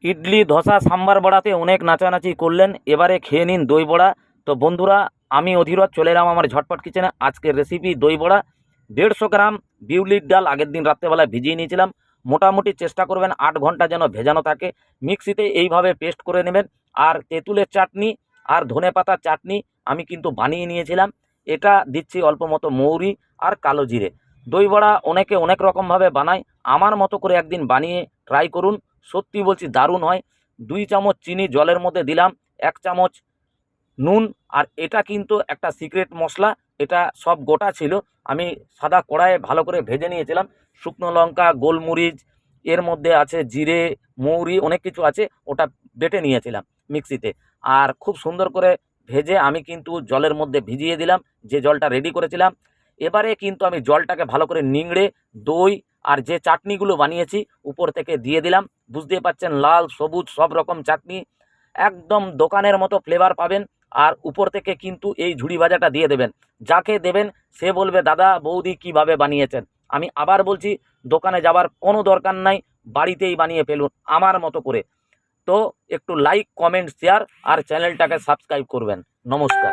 ইডলি ধোসা সাম্বার বড়াতে অনেক নাচানাচি করলেন, এবারে খেয়ে নিন দই বড়া। তো বন্ধুরা, আমি অধীরজ চলে এলাম আমার ঝটপট কিচেনে। আজকের রেসিপি দই বড়া। 150 গ্রাম বিউলির ডাল আগের দিন রাত্রেবেলা ভিজিয়ে নিয়েছিলাম। মোটামুটি চেষ্টা করবেন 8 ঘন্টা যেন ভেজানো থাকে। মিক্সিতে এইভাবে পেস্ট করে নেবেন। আর তেঁতুলের চাটনি আর ধনেপাতার চাটনি আমি কিন্তু বানিয়ে নিয়েছিলাম। এটা দিচ্ছি অল্প মতো মৌরি আর কালো জিরে। দই বড়া অনেকে অনেক রকমভাবে বানায়, আমার মতো করে একদিন বানিয়ে ট্রাই করুন। সত্যি বলছি দারুণ হয়। 2 চামচ চিনি জলের মধ্যে দিলাম, 1 চামচ নুন। আর এটা কিন্তু একটা সিক্রেট মশলা, এটা সব গোটা ছিল। আমি সাদা কড়াইয়ে ভালো করে ভেজে নিয়েছিলাম। শুকনো লঙ্কা, গোলমরিচ, এর মধ্যে আছে জিরে, মৌরি, অনেক কিছু আছে। ওটা বেটে নিয়েছিলাম মিক্সিতে। আর খুব সুন্দর করে ভেজে আমি কিন্তু জলের মধ্যে ভিজিয়ে দিলাম, যে জলটা রেডি করেছিলাম। এবারে কিন্তু আমি জলটাকে ভালো করে নিংড়ে দই আর যে চাটনিগুলো বানিয়েছি উপর থেকে দিয়ে দিলাম। বুঝতেই পাচ্ছেন, লাল সবুজ সব রকম চাটনি, একদম দোকানের মতো ফ্লেভার পাবেন। আর উপর থেকে কিন্তু এই ঝুড়ি ভাজাটা দিয়ে দেবেন। যাকে দেবেন সে বলবে, দাদা বৌদি কিভাবে বানিয়েছেন। আমি আবার বলছি, দোকানে যাবার কোনো দরকার নাই, বাড়িতেই বানিয়ে ফেলুন আমার মতো করে। তো একটু লাইক, কমেন্ট, শেয়ার আর চ্যানেলটাকে সাবস্ক্রাইব করবেন। নমস্কার।